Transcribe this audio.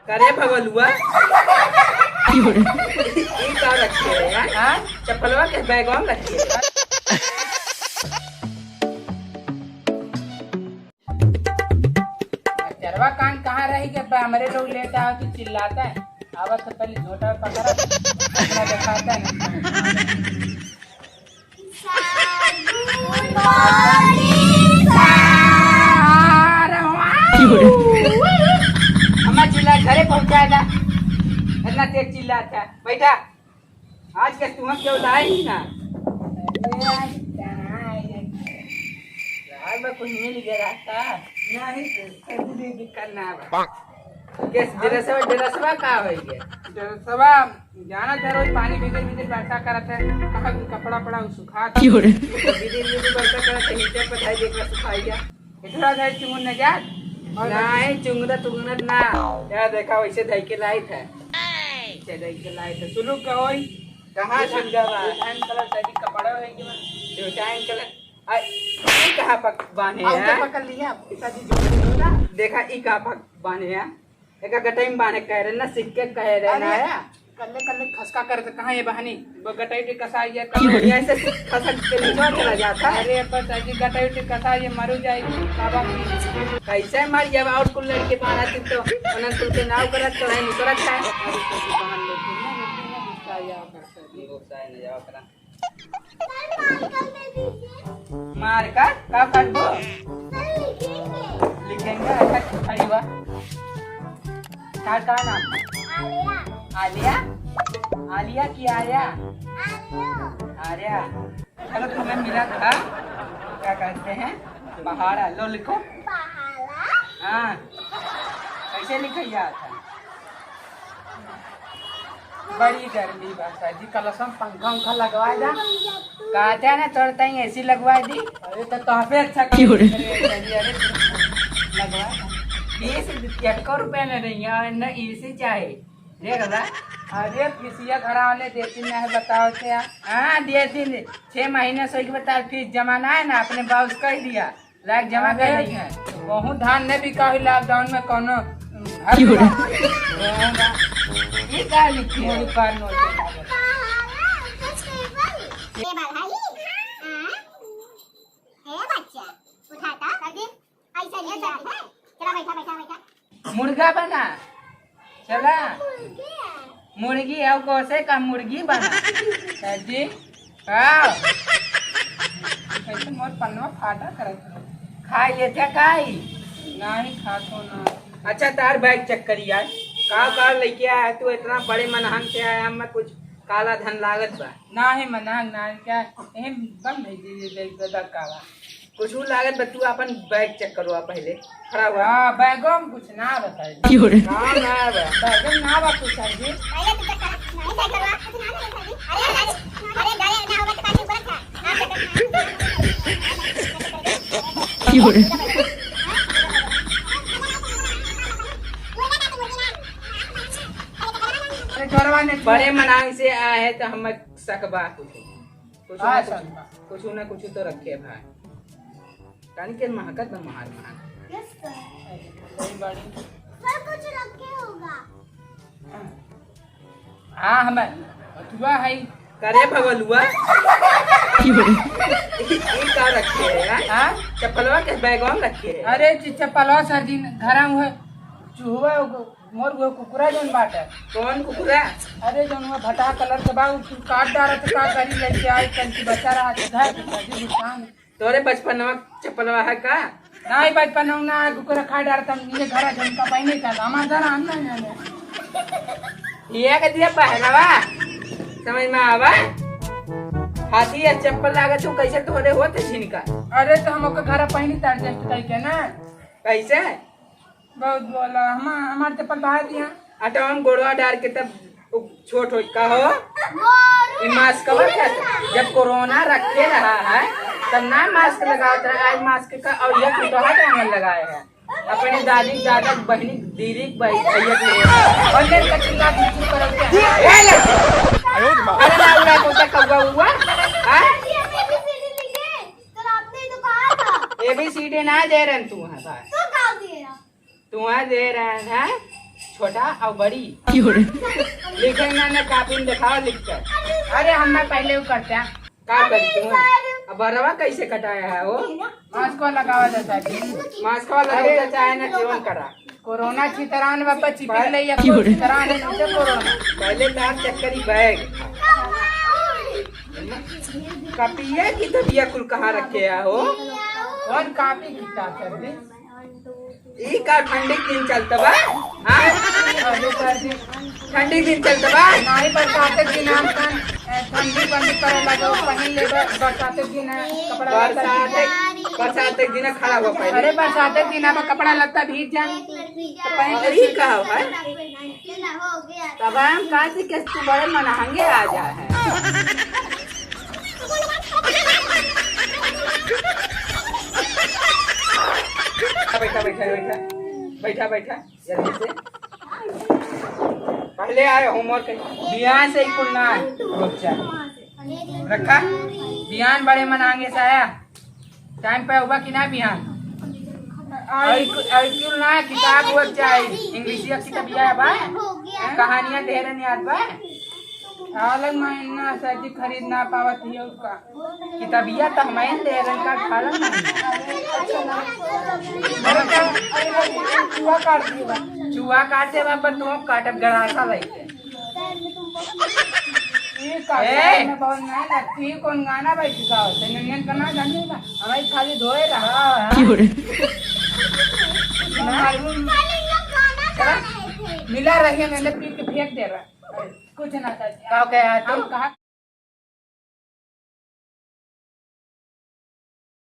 करे भगलुआ रखिए यार, चप्पलवा के बैगवा में रखिए। चरवा कान कहाँ रही के हमारे लोग लेता है तो चिल्लाता है। आवाज से पहले झोटा पकड़ा अपना दिखाता है। हमारा चिल्ला घरे पहुंचाएगा, इतना तेज चिल्लाता है। बैठा, आज के तुम क्यों लाए ही ना? यार मैं कुछ मिल गया था नहीं तो करना है। केस ड्रेसवा का हो गया? ड्रेसवा जाना था रोज पानी भीतर भीतर बरसा करत है। कहा कपड़ा पड़ा सुखा भीतर बरसा करत है, हीटर पर धाई देखना सुखाई गया। इतना धाई चुंगन न जा नहीं चुंगना तुंगना ना क्या देखा वैसे धाई के लाई था। धाई के लाई था सुलू का होई कहाँ सुलगावा टाइम कलर सभी कपड़ा होएंगे मैं जो टाइम कलर ई कहाँ पक बांधे हैं? पकड़ लिया पिताजी जो देखा ई कहाँ पक बांधे हैं? एक गटाई में बांधे कह रहे ना, सिक्के कह रहे ना है। कल्ले कल्ले खसका करते कहाँ ये बहानी गटाई उठी कसा ये ऐसे खसक के नीचे चला जाता है। अरे पिताजी गटाई उठी कसा ये मरू जाएगी बाबा की कैसे मर जब और कुल लड़के बांधा थी तो अनंत कुल के नाव करत तो है निकलत है। मार का काटबो लिखेंगे ऐसा खड़ी हुआ का नाम? आलिया। आलिया की आर्या? आर्या। चलो तुम्हें मिला था क्या कहते हैं पहाड़ा। लो लिखो। हाँ कैसे लिखा जाता? बड़ी गर्मी बात जी कलशम पंखा उंखा लगवा दा कहते हैं ना तोड़ता ही ऐसी लगवा दी। अरे तो काफी अच्छा लगवा 20 रुपए न रही न इसी चाहे देख रहा। अरे फीसिया घरा वाले देती ना है बताओ क्या? हाँ दे दिन 6 महीने से बता फीस जमाना है ना अपने बाउस कर दिया लाइक जमा कर रही है। बहुत धान ने बिका हुई लॉकडाउन में कोनो ये क्या लिखी है? मुर्गा बना चला मुर्गी है कौसे का मुर्गी बना जी कैसे मोर पन्नवा फाटा करत खाई लेते खाई नहीं खातो ना। अच्छा तार बैग चेक करी यार का लेके आया तू इतना बड़े मनहन से आया मैं कुछ काला धन लागत बा ना है मनांग ना क्या एहे बम भेजी दे काला कुछ लागत बा। तू अपन बैग चेक करवा पहले खड़ा हुआ। हां बैगो में कुछ ना बताई काम ना बा बैगो में ना बा कुछ सर जी बड़े मनांग से आए हैं तो हम सकबा कुछ ना कुछ तो रखे भाई कान के महकत में महार कुछ रखे होगा। हाँ हमें बतुआ है करे भगलुआ का रखे है चप्पलवा के बैगवा में रखे। अरे चप्पलवा सर जी घरा हुए चूहा मोर वो कुकुरा जोन बाटे। कौन कुकुरा? अरे जोन वो भटा कलर के बा काट डाला तो का करी लेके आई कंची बचा रहा था घर दुकान। तोरे बचपनवा चप्पलवा है का? नहीं बचपन ना कुकुरा खा डाला था नीचे घरा जोन का पहने था हमारा जरा अंदर जाने ये के दिया पहनावा समझ में आवा। हाथी या चप्पल लागत तो कैसे तोरे होते छिनका? अरे तो हम घर पहनी था एडजस्ट करके ना कैसे बहुत बोला हमारे चप्पल बाहर दिया अटो हम गोड़वा डाल के तब छोट हो का हो मास्क कवर जब कोरोना रखे रहा है तब ना मास्क लगाता है। आज मास्क का और ये फुटहा टांगल लगाए हैं अपने दादी दादा बहनी दीदी भैया और मेरे कचिंगा बिल्कुल कर अरे ना उड़ा कोता कौवा हुआ ABCD ना दे रहे तू वहाँ दे रहा है छोटा और बड़ी लिखे ना कापी में दिखाओ लिख कर। अरे हम पहले वो करते हैं, का करती हूँ अब बरवा कैसे कटाया है वो मास्क को लगावा जाता है। मास्क वाला होता चाहे ना जीवन करा कोरोना चितरान बाबा चिपक ले या कोई चितरान है नीचे कोरोना। पहले लाल चक्करी बैग कपिया की तबिया कुल कहाँ रखे हो कौन कापी किताब कर दे ई का ठंडी दिन चलता बा हाँ अरे कर दे ठंडी दिन चलता बा नहीं बरसात दिन हम kan ठंडी बंद करे लगे पहन ले बरसात दिन कपड़ा बरसात एक दिन खड़ा हुआ पहले अरे बरसात दिन में कपड़ा लगता भीग जाए तो पहन और के ई का है हो गया तब हम कहा से कि तू बड़े मनहंगे आ जा है बैठा बैठा बैठा बैठा बैठा जल्दी से पहले आए होमवर्क बिहान से ही कुलना बच्चा रखा बिहान बड़े मनाएंगे साया टाइम पे होगा कि ना बिहान क्यों ना किताब हुआ चाहिए इंग्लिश की किताबिया है बा कहानियां ढेर नहीं आत बा अलग महीना सर्दी खरीद ना पावत है उसका किताबिया तो हमें दे रंग का खालन चूहा काट दिया चूहा काटे बा पर तुम काटब गड़ासा लगे ये काटे में बहुत ना लगती कौन गाना भाई सिखाओ तेन करना जाने का हमारी खाली धोए रहा मिला रही मैंने पी के फेंक दे रहा कुछ ना कर तुम कहा